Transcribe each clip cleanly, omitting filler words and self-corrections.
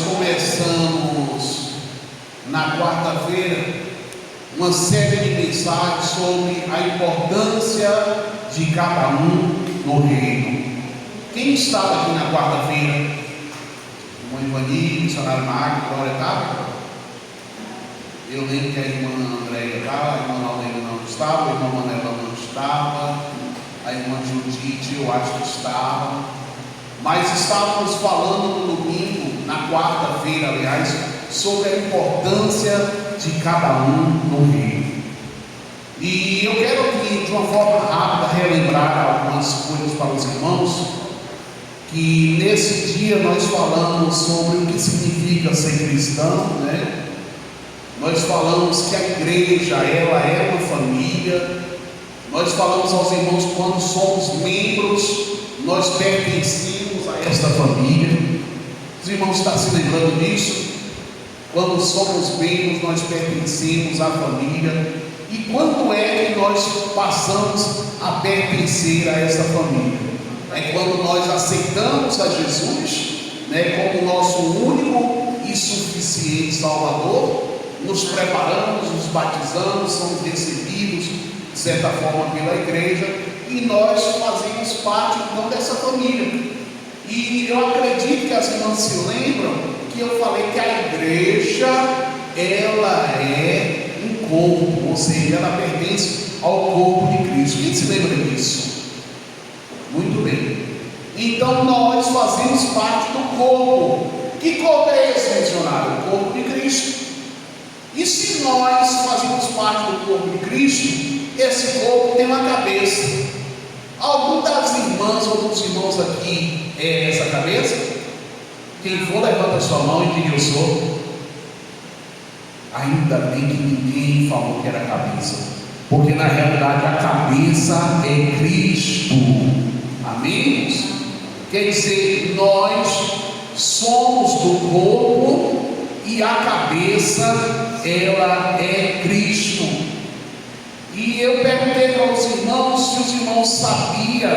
começamos na quarta-feira uma série de mensagens sobre a importância de cada um no reino. Quem estava aqui na quarta-feira? Irmã Ivani, missionário Magno, Glória estava? Eu lembro que a irmã Andréia estava, a irmã Laurena não estava, a irmã Manela não estava, a irmã Judite eu acho que estava. Mas estávamos falando no domingo, na quarta-feira, aliás, sobre a importância de cada um no reino. E eu quero aqui, de uma forma rápida, relembrar algumas coisas para os irmãos, que nesse dia nós falamos sobre o que significa ser cristão, né? Nós falamos que a igreja, ela é uma família. Nós falamos aos irmãos que quando somos membros, nós pertencemos a esta família. Os irmãos estão se lembrando disso? Quando somos membros, nós pertencemos à família. E quando é que nós passamos a pertencer a esta família? É quando nós aceitamos a Jesus, né, como nosso único e suficiente Salvador, nos preparamos, nos batizamos, somos recebidos de certa forma pela igreja, e nós fazemos parte então dessa família. E eu acredito que as irmãs se lembram que eu falei que a igreja, ela é um corpo, ou seja, ela pertence ao corpo de Cristo. Quem se lembra disso? Muito bem. Então nós fazemos parte do corpo. Que corpo é esse, missionário? O corpo de Cristo. E se nós fazemos parte do corpo de Cristo, esse corpo tem uma cabeça. Algum das irmãs ou dos irmãos aqui é essa cabeça? Quem for, levanta a sua mão e diga: eu sou. Ainda bem que ninguém falou que era a cabeça, porque na realidade a cabeça é Cristo. Amém? Quer dizer, nós somos do corpo e a cabeça, ela é Cristo. E eu perguntei para os irmãos se os irmãos sabiam,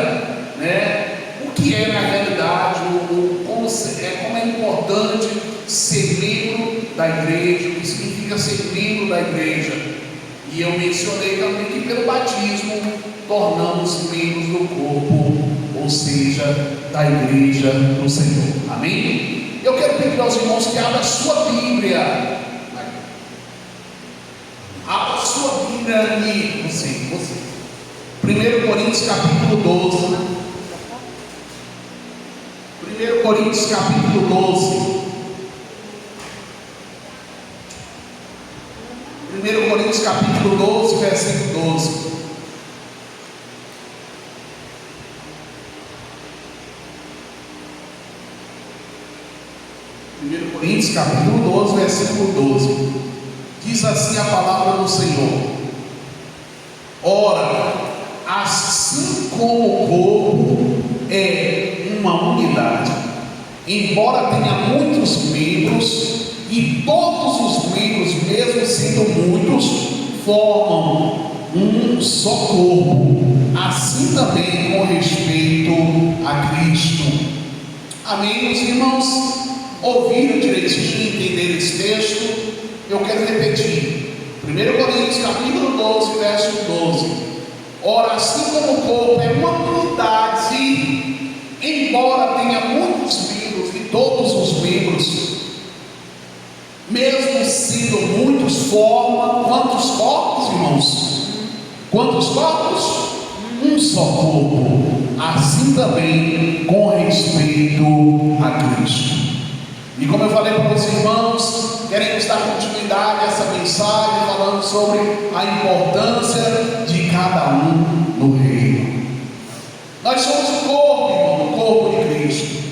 né, o que é na realidade, como é importante ser membro da igreja, o que significa ser membro da igreja. E eu mencionei também que pelo batismo tornamos membros do corpo, ou seja, da igreja do Senhor. Amém? Eu quero pedir aos irmãos que abram a sua Bíblia. Abra a sua Bíblia ali, você. 1 Coríntios capítulo 12, né? 1 Coríntios capítulo 12. 1 Coríntios capítulo 12, versículo 12. Coríntios capítulo 12, versículo 12. Diz assim a palavra do Senhor: ora, assim como o corpo é uma unidade, embora tenha muitos membros, e todos os membros, mesmo sendo muitos, formam um só corpo, assim também com respeito a Cristo. Amém, meus irmãos? Ouviram direitinho, entenderam esse texto? Eu quero repetir. 1 Coríntios capítulo 12, verso 12. Ora, assim como o corpo é uma unidade, embora tenha muitos membros, e todos os membros, mesmo sendo muitos, formam quantos corpos, irmãos? Quantos corpos? Um só corpo. Assim também com respeito a Cristo. E como eu falei para os irmãos, queremos dar continuidade a essa mensagem, falando sobre a importância de cada um no reino. Nós somos o corpo, irmão, o corpo de Cristo.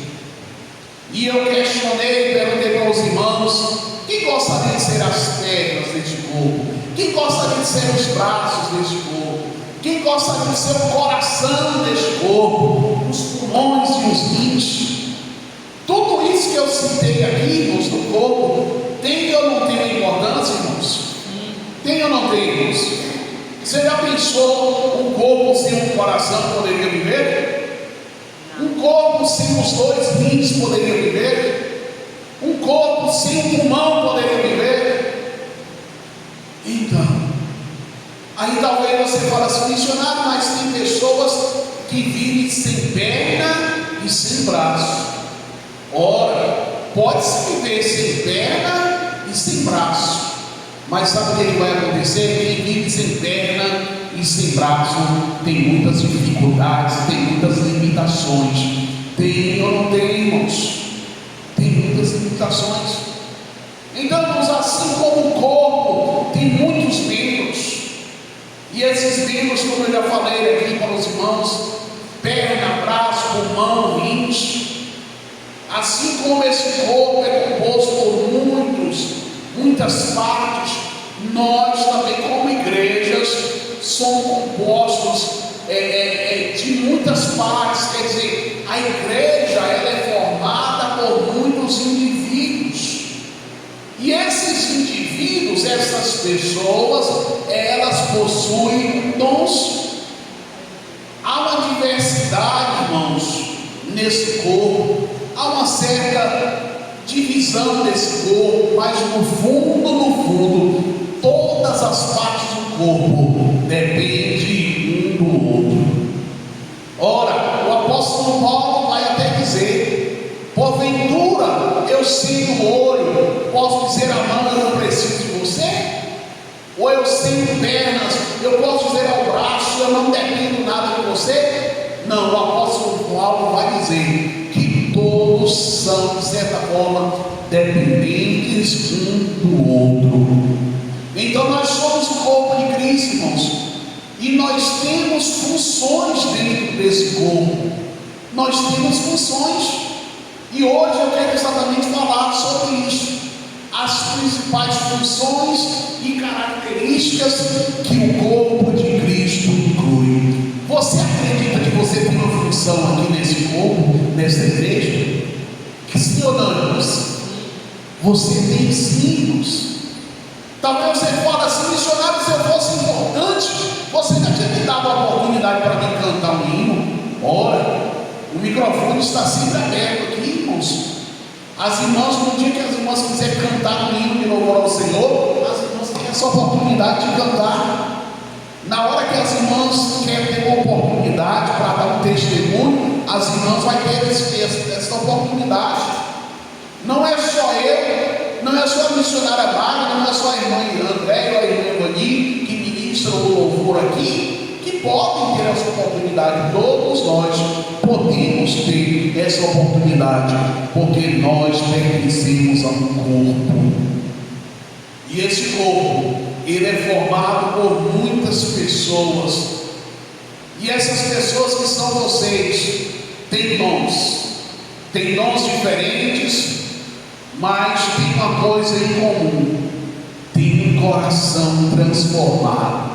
E eu questionei, perguntei para os irmãos: quem gostaria de ser as pernas deste corpo? Quem gostaria de ser os braços deste corpo? Quem gostaria de ser o coração deste corpo? Os pulmões e os rins? Tudo isso que eu citei aqui, irmãos, do corpo, tem ou não tem importância, irmãos? Tem ou não tem, irmãos? Você já pensou um corpo sem um coração poderia viver? Um corpo sem os 2 rins poderia viver? Um corpo sem um pulmão poderia viver? Então, aí talvez você fale assim, missionário, mas tem pessoas que vivem sem perna e sem braço. Ora, pode-se viver sem perna e sem braço, mas sabe o que vai acontecer? Quem vive sem perna e sem braço tem muitas dificuldades, tem muitas limitações. Tem ou não tem, irmãos? Tem muitas limitações. Então, irmãos, assim como o corpo tem muitos membros, e esses membros, como eu já falei aqui para os irmãos, perna, braço, pulmão, rins, assim como esse corpo é composto por muitas partes, nós também como igrejas somos compostos de muitas partes. Quer dizer, a igreja ela é formada por muitos indivíduos, e esses indivíduos, essas pessoas, elas possuem dons. Há uma diversidade, irmãos, nesse corpo, há uma certa divisão desse corpo, mas no fundo, todas as partes do corpo dependem um do outro. Ora, o apóstolo Paulo vai até dizer: porventura eu sinto o olho, posso dizer a mão, eu não preciso de você? Ou eu sinto pernas, eu posso dizer ao braço, eu não dependo nada de você? Não, o apóstolo Paulo vai dizer que todos são, de certa forma, dependentes um do outro. Então nós somos o corpo de Cristo, irmãos, e nós temos funções dentro desse corpo. Nós temos funções, e hoje eu quero exatamente falar sobre isso, as principais funções e características que o corpo de Cristo inclui. Você acredita que você tem uma função aqui nesse corpo, nessa igreja? Que sim ou não, irmãos? Você tem signos. Talvez você fale assim, missionário, se eu fosse importante, você já tinha me dado a oportunidade para mim cantar um hino. Ora, o microfone está sempre aberto aqui, irmãos. As irmãs, no dia que as irmãs quiserem cantar um hino de louvor ao Senhor, as irmãs têm essa oportunidade de cantar. Na hora que as irmãs querem ter uma oportunidade para dar um testemunho, as irmãs vão ter essa oportunidade. Não é só eu, não é só a missionária Maga, não é só a irmã André ou a irmã Ivani que ministram o louvor aqui, que podem ter essa oportunidade. Todos nós podemos ter essa oportunidade, porque nós pertencemos a um corpo, e esse corpo, ele é formado por muitas pessoas, e essas pessoas que são vocês, têm dons diferentes, mas tem uma coisa em comum: tem um coração transformado.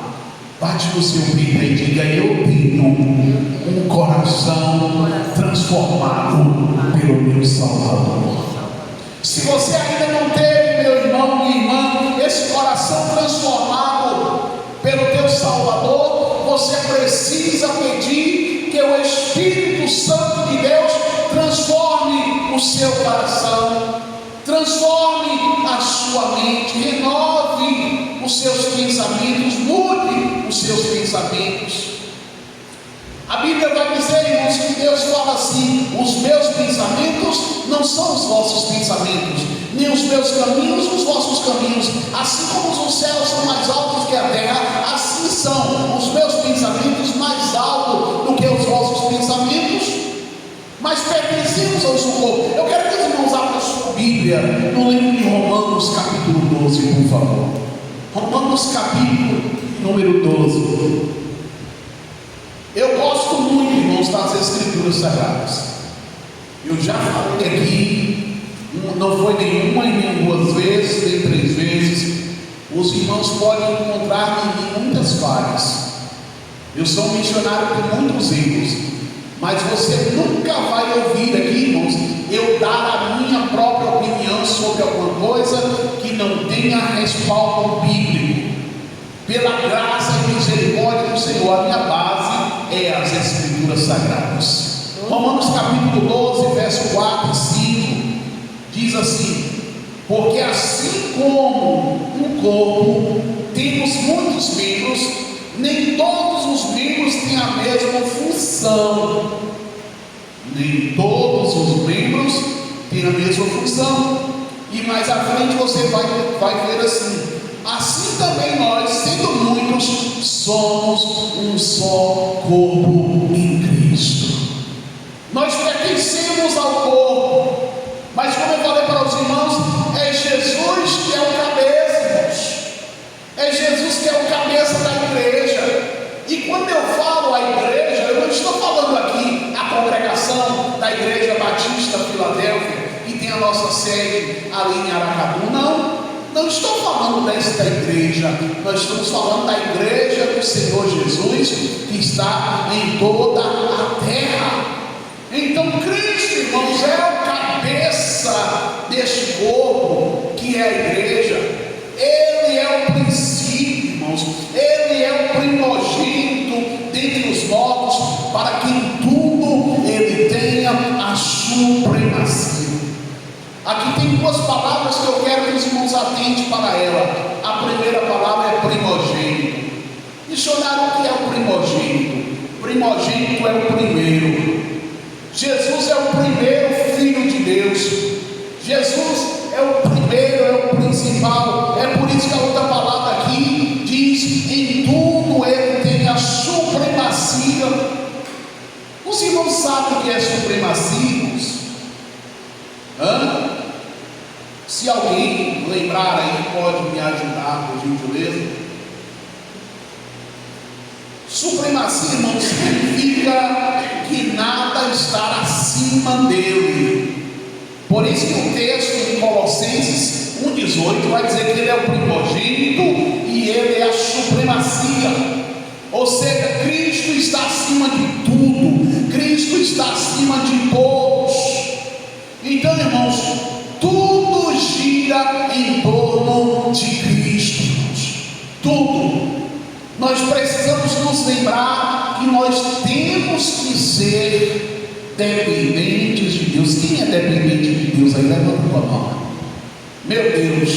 Bate no seu peito e diga: eu tenho um coração transformado pelo meu Salvador. Se você ainda não teve, meu irmão, minha irmã, esse coração transformado pelo teu Salvador, você precisa pedir que o Espírito Santo de Deus transforme o seu coração, transforme a sua mente, renove os seus pensamentos, mude os seus pensamentos. A Bíblia vai dizer, irmãos, que Deus fala assim: os meus pensamentos não são os vossos pensamentos, nem os meus caminhos os vossos caminhos. Assim como os céus são mais altos que a terra, assim são os meus pensamentos mais altos do que os vossos pensamentos. Mas pertencemos ao seu corpo. Eu quero que os irmãos abram a sua Bíblia no livro de Romanos capítulo 12, por favor. Romanos capítulo número 12. Eu gosto muito, irmãos, das Escrituras Sagradas. Eu já falei aqui, não foi nenhuma e nem 2 vezes, nem 3 vezes. Os irmãos podem encontrar em mim muitas falhas. Eu sou um missionário com muitos erros, mas você nunca vai ouvir aqui, irmãos, eu dar a minha própria opinião sobre alguma coisa que não tenha respaldo bíblico. Pela graça e misericórdia do Senhor, a minha base é as Escrituras Sagradas. Romanos capítulo 12, verso 4 e 5, diz assim: porque assim como no corpo temos muitos membros, nem todos os membros têm a mesma função. Nem todos os membros têm a mesma função. E mais à frente você vai ver assim: assim também nós, sendo muitos, somos um só corpo em Cristo. Nós pertencemos ao corpo, mas como eu falei para os irmãos, é Jesus que é o cabeça, irmãos. É Jesus que é o cabeça da igreja. E quando eu falo a igreja, eu não estou falando aqui a congregação da Igreja Batista Filadélfia, que tem a nossa sede ali em Aracaju. Não estou falando desta igreja. Nós estamos falando da igreja do Senhor Jesus, que está em toda a terra. Então Cristo, irmãos, é o cabeça deste corpo que é a igreja. Ele é o princípio, irmãos. Ele é o primogênito dentre os mortos, para que em tudo ele tenha a supremacia. Aqui tem duas palavras que eu quero que os irmãos atentem para ela. A primeira palavra é primogênito. Dicionário, o que é o primogênito? Primogênito é o primeiro. Jesus é o primeiro filho de Deus. Jesus é o primeiro, é o principal. É por isso que a outra palavra aqui diz: em tudo ele tem a supremacia. Os irmãos sabem o que é supremacia? Se alguém lembrar aí, pode me ajudar, por gentileza. Supremacia, irmãos, significa que nada está acima dele. Por isso que o texto em Colossenses 1,18 vai dizer que ele é o primogênito e ele é a supremacia. Ou seja, Cristo está acima de tudo. Cristo está acima de todos. Então, irmãos, tudo gira em torno de Cristo, irmãos. Tudo. Nós precisamos nos lembrar que nós temos que ser dependentes de Deus. Quem é dependente de Deus aí? Levanta a mão. Meu Deus,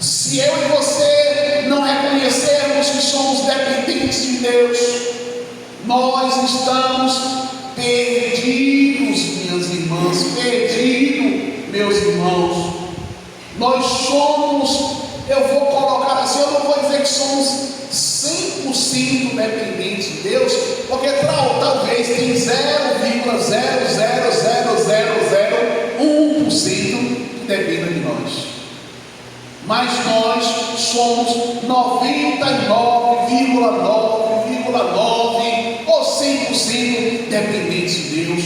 se eu e você não reconhecermos que somos dependentes de Deus, nós estamos perdidos, minhas irmãs, perdidos, meus irmãos. Nós somos, eu vou colocar assim, eu não vou dizer que somos 100% dependentes de Deus, porque talvez tem 0,0000001% que dependa de nós. Mas nós somos 99,9,9 ou 100% dependentes de Deus.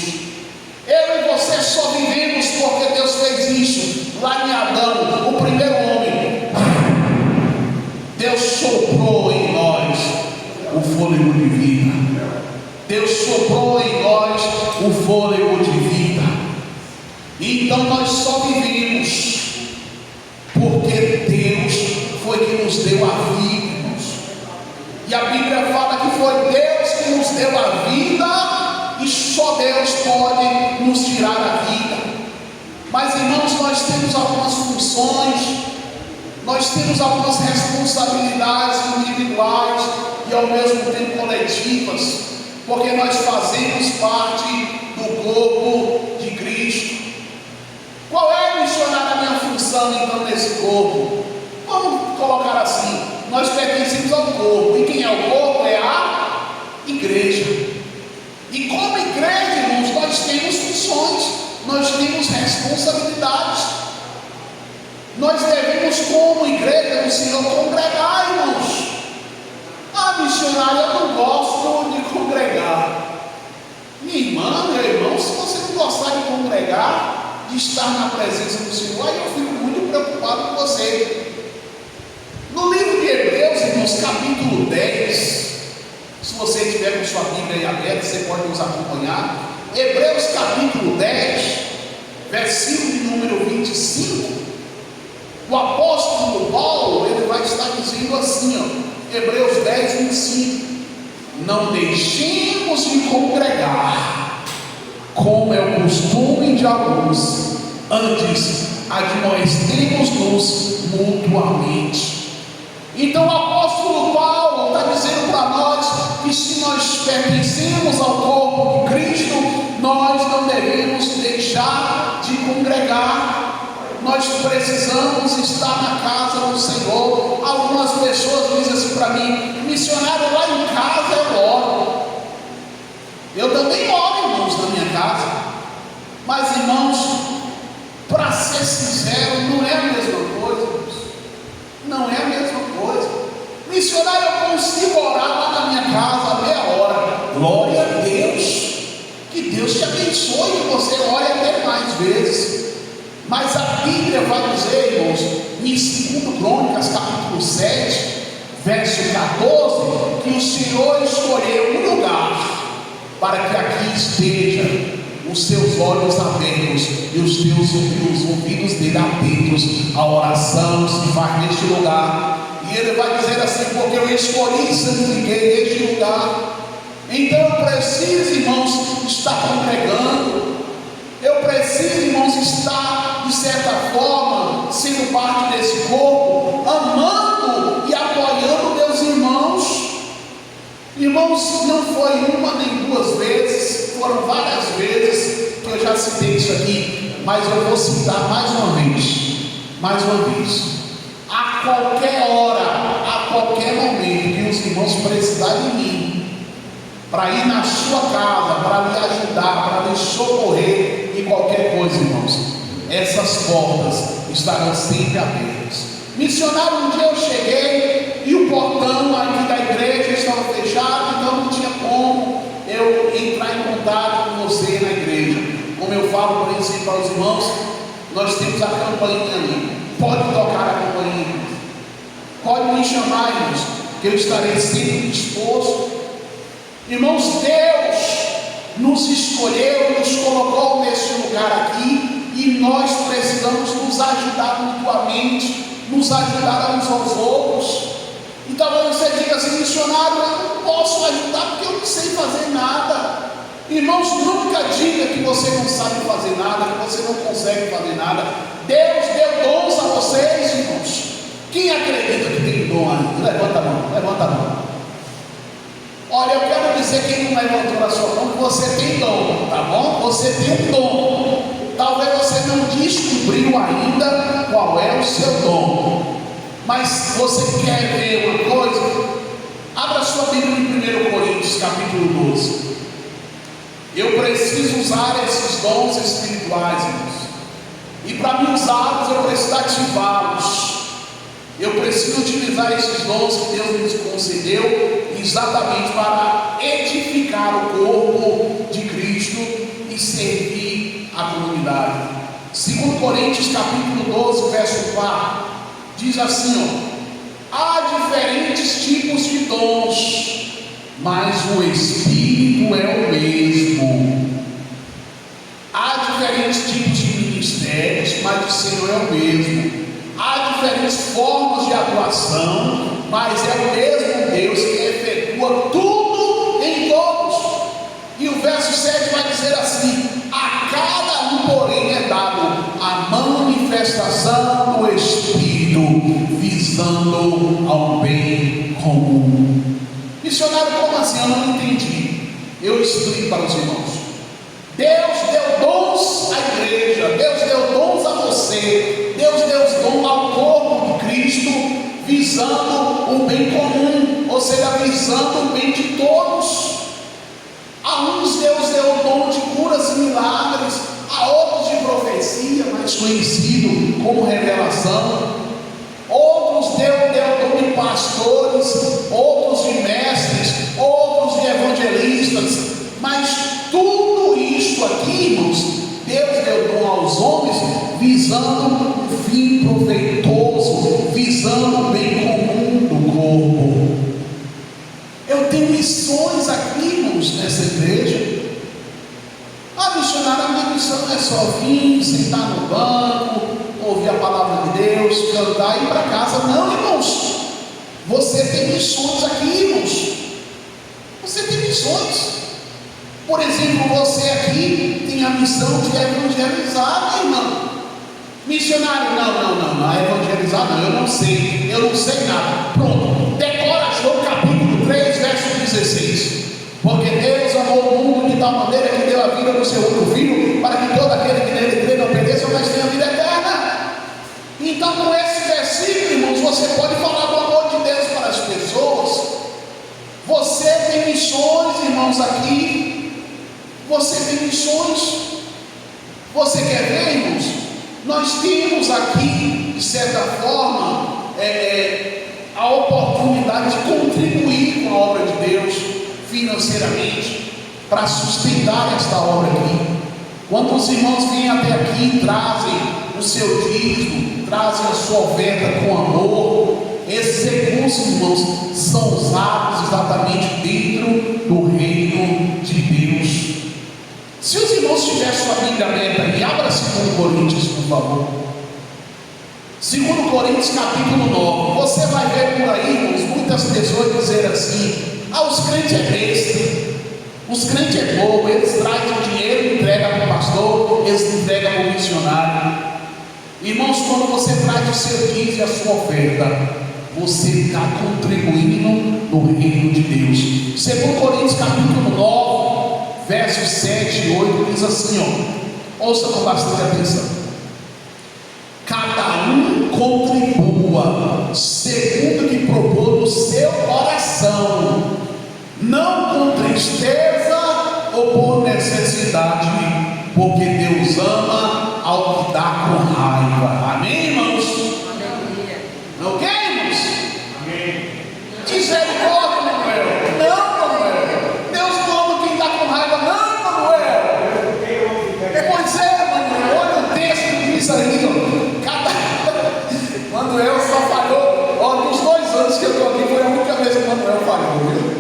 Eu e você só vivemos porque Deus fez isso. Lá em Adão, o primeiro homem, Deus soprou em nós o fôlego de vida. Deus soprou em nós o fôlego de vida. Então nós só vivemos porque Deus foi que nos deu a vida, irmãos. E a Bíblia fala que foi Deus que nos deu a vida, e só Deus pode nos tirar a vida. Mas, irmãos, nós temos algumas funções, nós temos algumas responsabilidades individuais e ao mesmo tempo coletivas, porque nós fazemos parte do corpo de Cristo. Qual é, missionário, a minha função então nesse corpo? Vamos colocar assim: nós pertencemos ao corpo, e quem é o corpo é a igreja. E como igreja, irmãos, nós temos funções, nós temos responsabilidades. Nós devemos, como igreja do Senhor, congregar, irmãos. Ah, missionário, eu não gosto de congregar. Minha irmã, meu irmão, se você não gostar de congregar, de estar na presença do Senhor, aí eu fico muito preocupado com você. No livro de Hebreus, irmãos, capítulo 10, se você tiver com sua Bíblia aí aberta, você pode nos acompanhar. Hebreus capítulo 10, versículo de número 25, o apóstolo Paulo, ele vai estar dizendo assim, ó, Hebreus 10, 25: não deixemos de congregar, como é o costume de alguns, antes admoestemos-nos mutuamente. Então o apóstolo Paulo está dizendo para nós que se nós pertencemos ao corpo de Cristo, nós não devemos deixar de congregar. Nós precisamos estar na casa do Senhor. Algumas pessoas dizem assim para mim: missionário, lá em casa eu oro. Eu também oro, irmãos, na minha casa. Mas, irmãos, para ser sincero, não é a mesma coisa, irmãos. Não é a mesma coisa. Missionário, eu consigo orar lá na minha casa meia hora. Glória a Deus. Que Deus te abençoe e você ore até mais vezes. Mas a Bíblia vai dizer, irmãos, em 2 Crônicas, capítulo 7, verso 14, que o Senhor escolheu um lugar para que aqui esteja os seus olhos abertos e os ouvidos dele atentos à oração que se faz neste lugar. E ele vai dizer assim: porque eu escolhi e santifiquei este lugar. Então eu preciso, irmãos, estar congregando. Eu preciso, irmãos, estar, de certa forma, sendo parte desse corpo, amando e apoiando meus irmãos. Irmãos, não foi uma nem duas vezes, foram várias vezes que eu já citei isso aqui, mas eu vou citar mais uma vez. A qualquer hora, a qualquer momento que os irmãos precisarem de mim, para ir na sua casa, para lhe ajudar, para lhe socorrer em qualquer coisa, irmãos, essas portas estarão sempre abertas. Missionário, um dia eu cheguei e o portão aqui da igreja estava fechado, então não tinha como eu entrar em contato com você na igreja. Como eu falo por exemplo para os irmãos, nós temos a campainha ali. Pode tocar a campainha, irmãos. Pode me chamar, irmãos, que eu estarei sempre disposto. Irmãos, Deus nos escolheu, nos colocou nesse lugar aqui, e nós precisamos nos ajudar mutuamente, nos ajudar uns aos outros. E talvez você diga assim: missionário, eu não posso ajudar porque eu não sei fazer nada. Irmãos, nunca diga que você não sabe fazer nada, que você não consegue fazer nada. Deus deu dons a vocês, irmãos. Quem acredita que tem dom aí? Levanta a mão. Olha, eu quero dizer, quem não levantou a sua mão, que você tem dom, tá bom? Você tem um dom. Talvez você não descobriu ainda qual é o seu dom, mas você quer ver uma coisa? Abra sua Bíblia em 1 Coríntios capítulo 12. Eu preciso usar esses dons espirituais, irmãos, e para me usá-los eu preciso ativá-los. Eu preciso utilizar esses dons que Deus nos concedeu exatamente para edificar o corpo de Cristo e servir a comunidade. 2 Coríntios capítulo 12, verso 4, diz assim: há diferentes tipos de dons, mas o Espírito é o mesmo. Há diferentes tipos de ministérios, mas o Senhor é o mesmo. Há diferentes formas de atuação, mas é o mesmo Deus que efetua tudo em todos. E o verso 7 vai dizer assim: a cada um, porém, é dado a manifestação do Espírito, visando ao bem comum. Missionário, como assim? Eu não entendi. Eu explico para os irmãos. Deus deu dons à igreja, Deus deu dons a você, Deus deu dons ao corpo de Cristo, visando o bem comum, ou seja, visando o bem de todos. A uns Deus deu o dom de curas e milagres, a outros de profecia, mais conhecido como revelação. Outros deu o dom de pastores, outros de mestres, outros de evangelistas. Mas tudo isso aqui, irmãos, Deus deu dom aos homens visando um fim proveitoso, visando o bem comum do corpo. Eu tenho missões aqui, irmãos, nessa igreja. Missionário, a minha missão não é só vir, sentar no banco, ouvir a palavra de Deus, cantar e ir para casa. Não, irmãos, você tem missões aqui, irmãos. Você tem missões. Por exemplo, você aqui tem a missão de evangelizar, meu irmão. Missionário, não, evangelizar não, eu não sei nada. Pronto, decora João capítulo 3, verso 16. Porque Deus amou o mundo de tal maneira que deu a vida no seu único filho, para que todo aquele que nele crê não pereça, mas tenha vida eterna. Então, com esse versículo, irmãos, você pode falar do amor de Deus para as pessoas. Você tem missões, irmãos, aqui. Você tem missões. Você quer ver, irmãos? Nós temos aqui, de certa forma, a oportunidade de contribuir com a obra de Deus financeiramente, para sustentar esta obra aqui. Quando os irmãos vêm até aqui, trazem o seu dízimo, trazem a sua oferta com amor, esses recursos, irmãos, são usados exatamente dentro do reino de Deus. Se os irmãos tiverem sua Bíblia aberta aí, abra 2 Coríntios, por favor. 2 Coríntios capítulo 9. Você vai ver por aí, irmãos, muitas pessoas dizer assim: os crentes é besta, os crentes é bobo, eles trazem o dinheiro, entregam para o pastor, eles entregam para o missionário. Irmãos, quando você traz o seu dízimo e a sua oferta, você está contribuindo no reino de Deus. 2 Coríntios capítulo 9, versos 7 e 8 diz assim, ouça com bastante atenção: cada um contribua segundo o que propôs no seu coração, não com tristeza ou por necessidade, porque Deus ama ao que dá com raiva. Amém, irmãos? Amém. Ok, irmãos? Amém. Misericórdia, Manuel. Não, Manuel. Deus não ama quem dá com raiva, não, Manuel. Pois é, Manuel. Olha o texto que diz aí, Manuel só falhou. Nos 2 anos que eu estou aqui, foi a única vez que o Manuel falhou, viu?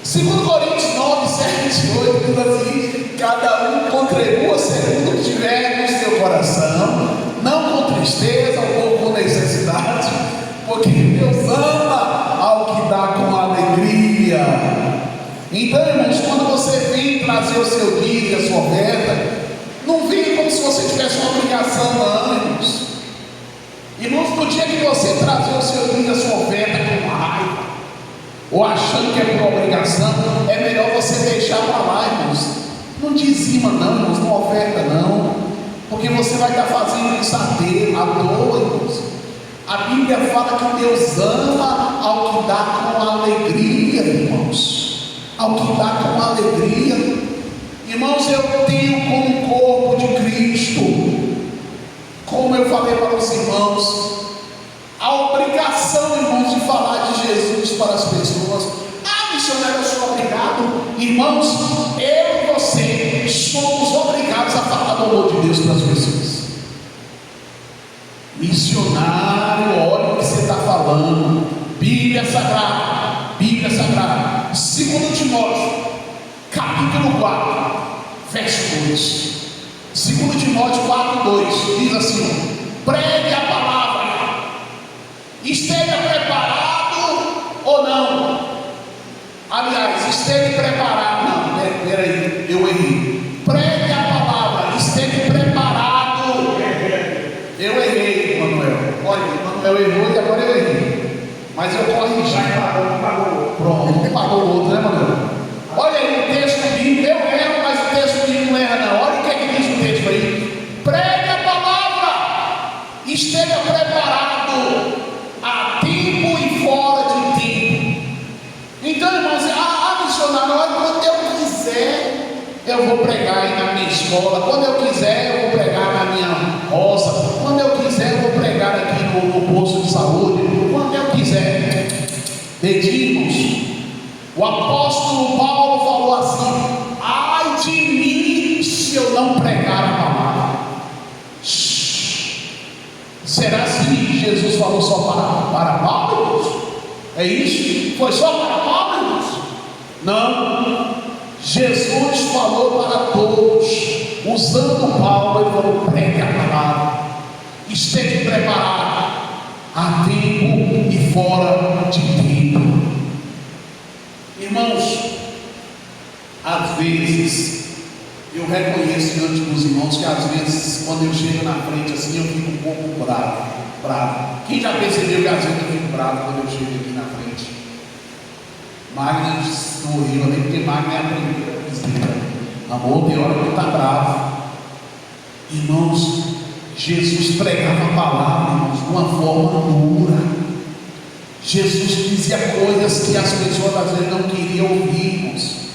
2 Coríntios 9, 7 e 8 diz assim: cada um contribua segundo o que tiver no seu coração, não com tristeza ou com necessidade, porque Deus ama ao que dá com alegria. Então, irmãos, quando você vem trazer o seu dízimo e a sua oferta, não vem como se você tivesse uma obrigação, não, irmãos. Irmãos, no dia que você trazer o seu dízimo e a sua oferta com raiva, ou achando que é por obrigação, é melhor você deixar para lá, irmãos. Não dizima não, irmãos, não oferta não, porque você vai estar fazendo isso à toa, irmãos. A Bíblia fala que Deus ama ao que dá com alegria, irmãos, ao que dá com alegria. Irmãos, eu tenho como corpo de Cristo, como eu falei para os irmãos, a obrigação, irmãos, de falar de Jesus para as pessoas. Missionário, eu sou obrigado. Irmãos, eu e você somos obrigados a falar do amor de Deus para as pessoas. Missionário, olha o que você está falando. Bíblia Sagrada, 2 Timóteo capítulo 4, verso 2. 2 Timóteo 4, 2 diz assim: pregue a palavra, esteja preparado ou não. Aliás, esteja preparado. Não, peraí, eu errei. Pregue a palavra, esteja preparado. Eu errei, Manuel. Olha, Manuel errou e agora eu errei. Mas eu corrigi. Pronto, não pagou o outro, né, Manuel? Olha aí o texto bíblico. Eu erro, mas o texto bíblico não erra, não. Olha o que é que diz o texto aí: pregue a palavra, esteja preparado a tempo e fora de tempo. Então, irmãos, missionário, quando eu quiser, eu vou pregar aí na minha escola. Quando eu quiser, eu vou pregar na minha roça. Quando eu quiser, eu vou pregar aqui no posto de saúde. Quando eu quiser. Irmãos, o apóstolo Paulo falou assim: ai de mim se eu não pregar a palavra. Será que Jesus falou só para Paulo, irmãos? É isso? Foi só para Paulo, irmãos? Não. Jesus falou para todos. Usando Paulo, ele falou: pregue a palavra, esteja preparado a tempo e fora de tempo. Irmãos, Às vezes, eu reconheço diante dos irmãos que às vezes, quando eu chego na frente assim, eu fico um pouco bravo. Quem já percebeu que às vezes eu fico bravo quando eu chego aqui na frente? Magna sorriu ali, porque Magna é a primeira a dizer: amor, tem hora que está bravo. Irmãos, Jesus pregava a palavra, irmãos, de uma forma dura. Jesus dizia coisas que as pessoas às vezes não queriam ouvir, irmãos.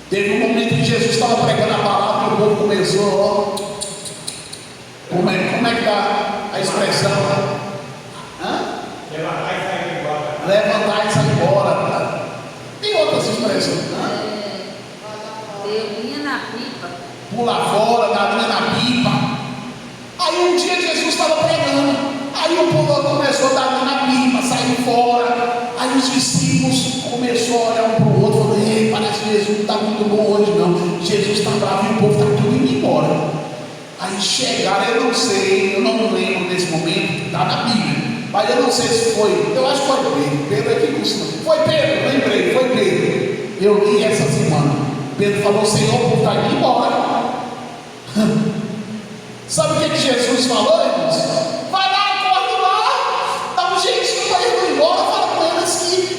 Teve um momento que Jesus estava pregando a palavra e o povo começou, como é que dá a expressão? Levantar e sair embora. Levantar e sair embora. Tem outras expressões. Deu linha na pipa. Pular fora, dar linha na pipa. Aí um dia Jesus estava pregando. Aí o povo começou a dar linha na pipa, sair fora. Aí os discípulos começaram a olhar um para o outro, falando: ei, parece que Jesus não está muito bom hoje não. Jesus está bravo e o povo está tudo indo embora. Aí chegaram, eu não sei, eu não lembro desse momento, está na Bíblia. Mas eu não sei se foi, eu acho que foi Pedro. Pedro é que costuma. Foi Pedro, lembrei, foi Pedro. Eu li essa semana. Pedro falou: Senhor, o povo está indo embora. Sabe o que Jesus falou, irmãos? Vai lá, corre lá, dá um jeitinho para ir embora, fala com eles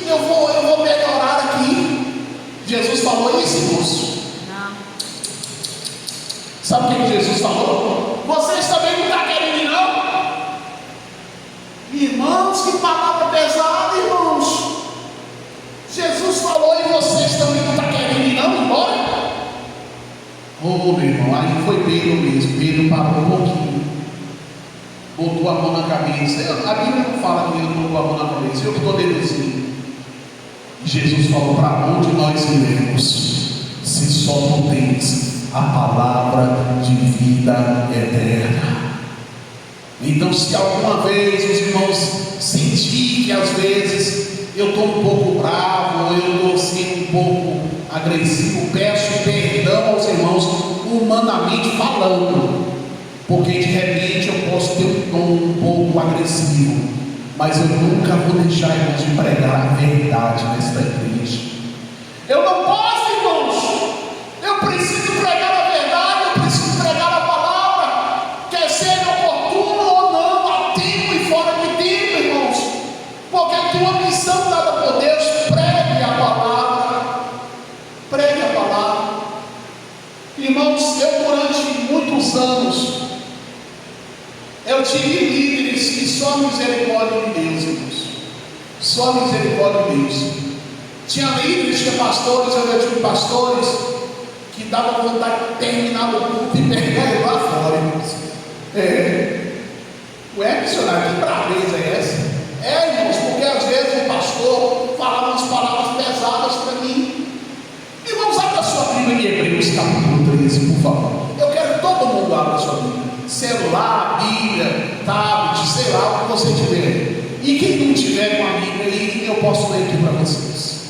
que eu vou melhorar aqui. Jesus falou isso, irmãos? Não. Sabe o que Jesus falou? Vocês também não estão querendo ir, não? Irmãos, que palavra pesada, irmãos. Jesus falou e vocês também não estão querendo ir, não? Embora? Oh, meu irmão, aí foi Pedro mesmo. Pedro parou um pouquinho, botou a mão na cabeça. A Bíblia não fala que ele botou a mão na cabeça, eu que estou deduzindo. E Jesus falou: para onde nós iremos, se só tu tens a palavra de vida eterna? Então, se alguma vez os irmãos sentirem que às vezes eu estou um pouco bravo, eu estou assim um pouco agressivo, peço perdão aos irmãos, humanamente falando, porque de repente eu posso ter um tom um pouco agressivo, mas eu nunca vou deixar, irmãos, de pregar a verdade nesta igreja. Eu não posso, irmãos, eu preciso pregar a verdade, eu preciso pregar a palavra, quer seja oportuno ou não, a tempo e fora de tempo, irmãos, porque eu tenho uma missão dada por Deus. Pregue a palavra, pregue a palavra. Irmãos, eu durante muitos anos eu tive líderes que só a misericórdia de Deus, irmãos, só a misericórdia de Deus. Tinha líderes, tinha pastores, eu já tive pastores que davam vontade de terminar o culto e pegar ele lá fora, irmãos. Ué, missionário, que braveza é essa? Irmãos, porque às vezes o pastor falava umas palavras pesadas para mim. Irmãos, abra a sua Bíblia em Hebreus capítulo 13, por favor. Eu quero que todo mundo abra a sua Bíblia. Celular, Bíblia, tablet, sei lá o que você tiver. E quem não tiver com a Bíblia aí, eu posso ler aqui para vocês.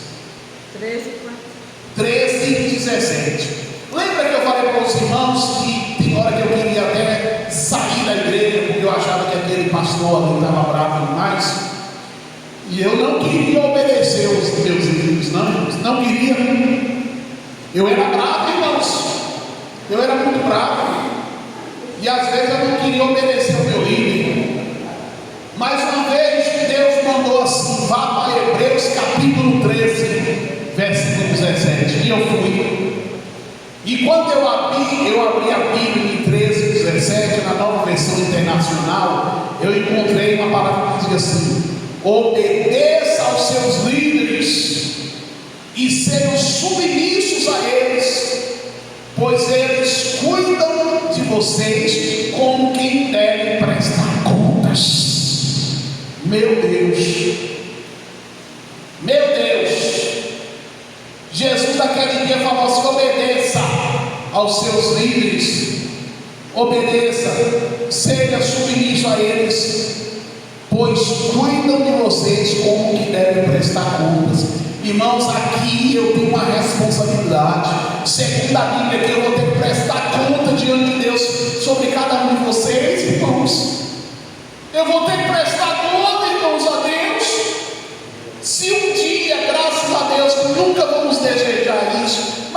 13 e 17. Lembra que eu falei para os irmãos que tem hora que eu queria até sair da igreja porque eu achava que aquele pastor ali estava bravo demais? E eu não queria obedecer os meus líderes, não queria. Eu era bravo, irmãos. Eu era muito bravo. E às vezes eu não queria obedecer o meu líder. Mais uma vez Deus mandou assim: vá para Hebreus capítulo 13, versículo 17. E eu fui. E quando eu abri a Bíblia em 13, 17, na nova versão internacional, eu encontrei uma palavra que dizia assim: obedeça aos seus líderes e sejam submissos a eles, pois eles cuidam de vocês como quem deve prestar contas. Meu Deus, meu Deus. Jesus naquele dia falou assim: obedeça aos seus líderes, obedeça, seja submisso a eles, pois cuidam de vocês como que devem prestar contas. Irmãos, aqui eu tenho uma responsabilidade, segundo a Bíblia, que eu vou ter que prestar conta diante de Deus sobre cada um de vocês, irmãos. Eu vou ter que prestar conta, irmãos, a Deus. Se um dia, graças a Deus, nunca vamos desejar isso,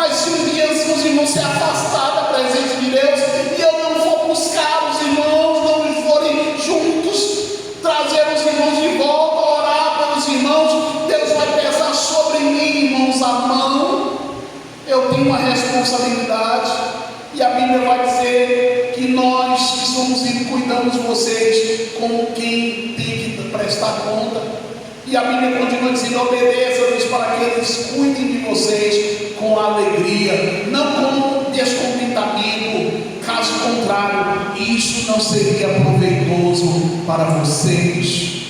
E a Bíblia vai dizer que nós que somos e cuidamos de vocês como quem tem que prestar conta. E a Bíblia continua dizendo: obedeça-nos para que eles cuidem de vocês com alegria, não com descontentamento. Caso contrário, isso não seria proveitoso para vocês.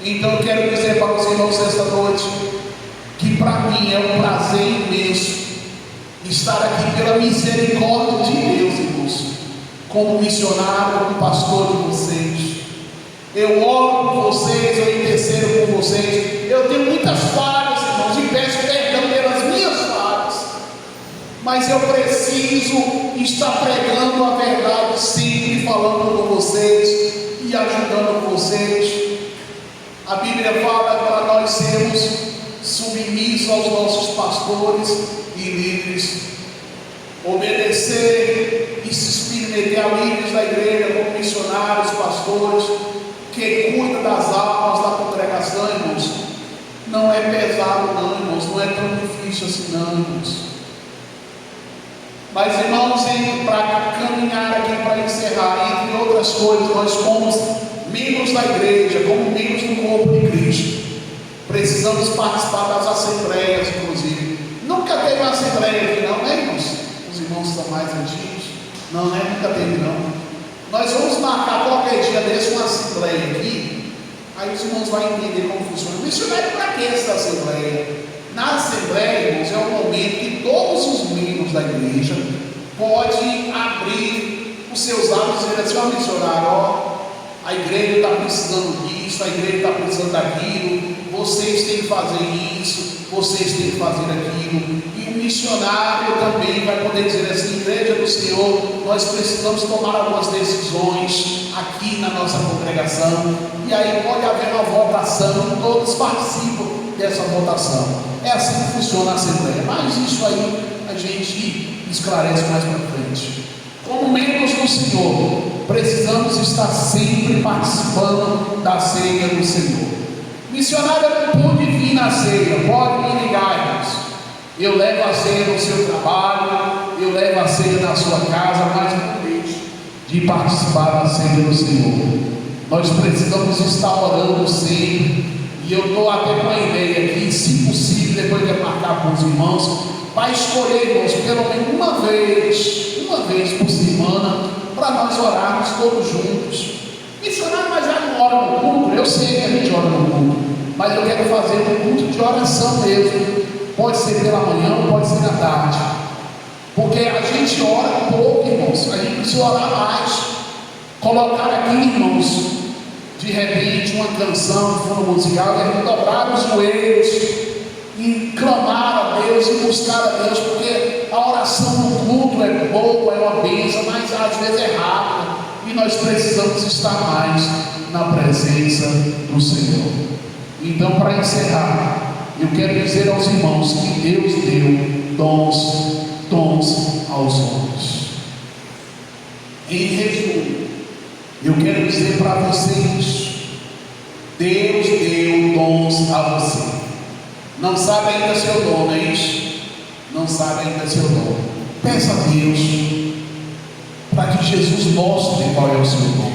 Então eu quero dizer para os irmãos esta noite que para mim é um prazer imenso estar aqui pela misericórdia de Deus, irmãos, como missionário, como pastor de vocês. Eu oro por vocês, eu intercedo por vocês. Eu tenho muitas falhas, irmãos, e peço perdão pelas minhas falhas, mas eu preciso estar pregando a verdade sempre, falando com vocês e ajudando vocês. A Bíblia fala para nós sermos submissos aos nossos pastores e líderes, obedecer e se submeter a líderes da igreja, como missionários, pastores, que cuidam das almas da congregação, irmãos. Não é pesado não, irmãos, não é tão difícil assim não, irmãos. Mas, irmãos, para caminhar aqui, para encerrar, entre outras coisas, nós somos membros da igreja, como membros do corpo de Cristo, precisamos participar das assembleias, inclusive. Nunca teve uma assembleia aqui não, né, irmãos? Os irmãos são mais antigos. Não, né? Nunca teve não. Nós vamos marcar qualquer dia desse uma assembleia aqui. Aí os irmãos vão entender como funciona. Missionário para que essa assembleia? Na assembleia, irmãos, é o momento que todos os membros da igreja podem abrir os seus lábios e dizer assim: ó, missionário, ó, a igreja está precisando disso, a igreja está precisando daquilo, vocês têm que fazer isso, vocês têm que fazer aquilo. E o missionário também vai poder dizer assim: igreja do Senhor, nós precisamos tomar algumas decisões aqui na nossa congregação. E aí pode haver uma votação, todos participam dessa votação. É assim que funciona a assembleia, mas isso aí a gente esclarece mais para frente. Como membros do Senhor, precisamos estar sempre participando da ceia do Senhor. Missionário não pode vir na ceia, pode me ligar, irmãos. Eu levo a ceia no seu trabalho, eu levo a ceia na sua casa, mas não deixe de participar da ceia do Senhor. Nós precisamos estar orando sempre. E eu estou até com a ideia aqui, se possível, depois de marcar com os irmãos, para escolher, irmãos, pelo menos uma vez por semana, para nós orarmos todos juntos. Missionário, mas já não ora no culto? Eu sei que a gente ora no culto, mas eu quero fazer um culto de oração mesmo. Pode ser pela manhã, pode ser na tarde, porque a gente ora pouco, irmãos. A gente precisa orar mais. Colocar aqui, irmãos, de repente uma canção de fundo musical e dobrar os joelhos e clamar a Deus e buscar a Deus, porque a oração no culto é boa, é uma bênção, mas às vezes é rápida e nós precisamos estar mais na presença do Senhor. Então, para encerrar, eu quero dizer aos irmãos que Deus deu dons aos homens. Em resumo, eu quero dizer para vocês: Deus deu dons a você. Não sabe ainda seu dom, não é isso? Não sabe ainda seu dom. Peça a Deus para que Jesus mostre qual é o seu dom.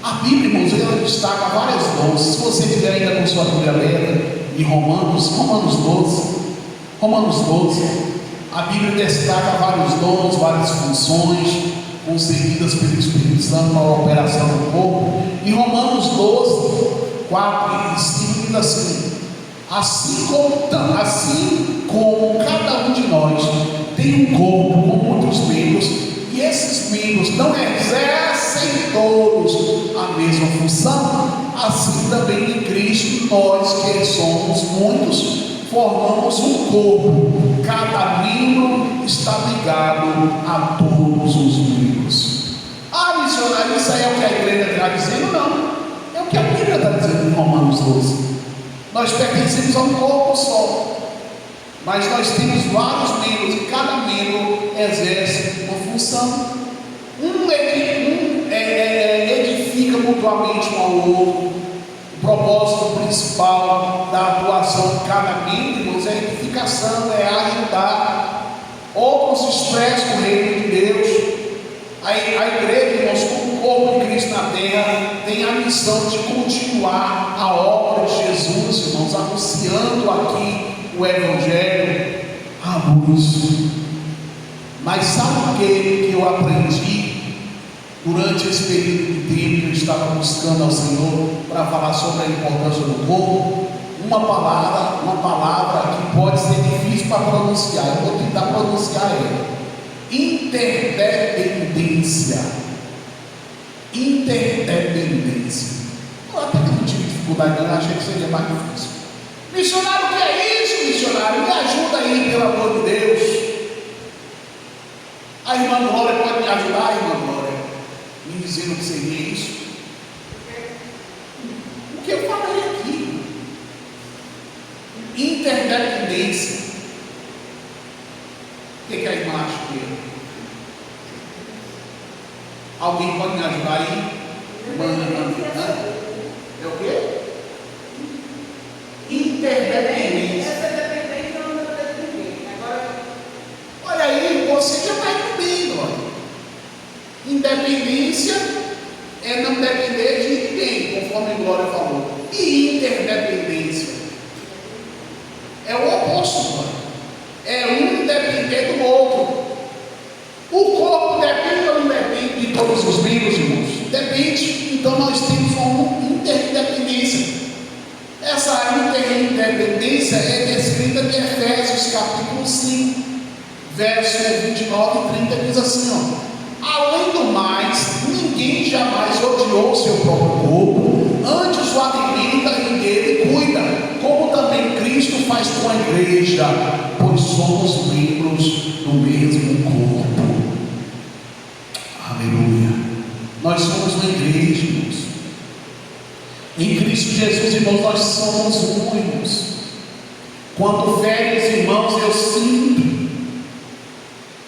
A Bíblia, irmãos, ela destaca vários dons. Se você tiver ainda com sua Bíblia aberta em Romanos 12, a Bíblia destaca vários dons, várias funções concedidas pelo Espírito Santo para a operação do corpo. Em Romanos 12, 4 e 5 diz assim: assim como cada um de nós tem um corpo com muitos membros, e esses membros não exercem todos a mesma função, assim também em Cristo nós, que somos muitos, formamos um corpo. Cada membro está ligado a todos os membros. Ah, missionário, isso aí é o que a igreja está dizendo? Não, é o que a Bíblia está dizendo em Romanos 12. Nós pertencemos a um corpo só, mas nós temos vários membros e cada membro exerce uma função. Um edifica mutuamente um ao outro. O propósito principal da atuação de cada membro, irmãos, é a edificação, é ajudar. Outros expressam o reino de A igreja, irmãos, como corpo de Cristo na terra, tem a missão de continuar a obra de Jesus, irmãos, anunciando aqui o Evangelho à luz. Mas sabe o que eu aprendi durante esse período de tempo que eu estava buscando ao Senhor para falar sobre a importância do corpo? Uma palavra que pode ser difícil para pronunciar, eu vou tentar pronunciar ela. Interdependência. Interdependência. Eu até que não tive dificuldade, eu achei que seria mais difícil. Missionário, o que é isso, missionário? Me ajuda aí, pelo amor de Deus. A irmã Glória pode me ajudar, irmã Glória, me dizendo o que seria isso? O que eu falei aqui? Interdependência. O que a irmã acha que é? Alguém pode me ajudar aí? É o quê? Interdependência. Olha aí, você já está entendendo. Olha. Independência é não depender de ninguém, conforme a Glória falou. E interdependência é o oposto. Olha. É um depender do outro. O corpo depende ou não depende de todos os membros, irmãos? Depende. Então nós temos uma interdependência. Essa interdependência é descrita em Efésios capítulo 5, versos 29 e 30, diz assim, ó: além do mais, ninguém jamais odiou seu próprio corpo, antes o alimenta e dele cuida, como também Cristo faz com a igreja, pois somos membros do mesmo corpo. Aleluia. Nós somos uma igreja, irmãos. Em Cristo Jesus, irmãos, nós somos um, irmãos. Quando ferem os irmãos, eu sinto.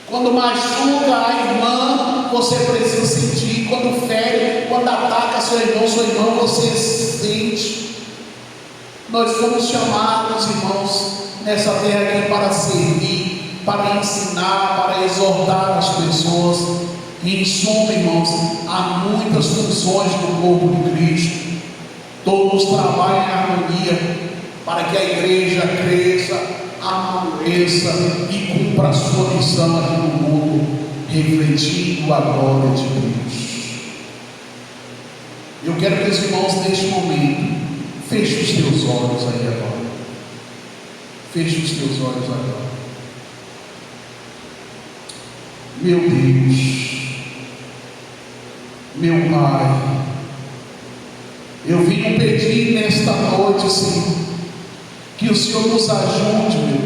Quando machuca a irmã, você precisa sentir. Quando fere, quando ataca seu irmão, você sente. Nós fomos chamados, irmãos, nessa terra aqui para servir, para ensinar, para exortar as pessoas. E em suma, irmãos, há muitas funções no corpo de Cristo. Todos trabalham em harmonia para que a igreja cresça, amadureça e cumpra a sua missão aqui no mundo, refletindo a glória de Deus. Eu quero que os irmãos, neste momento, fechem os teus olhos aí agora. Feche os teus olhos agora. Meu Deus, meu Pai, eu vim pedir nesta noite, Senhor, que o Senhor nos ajude, meu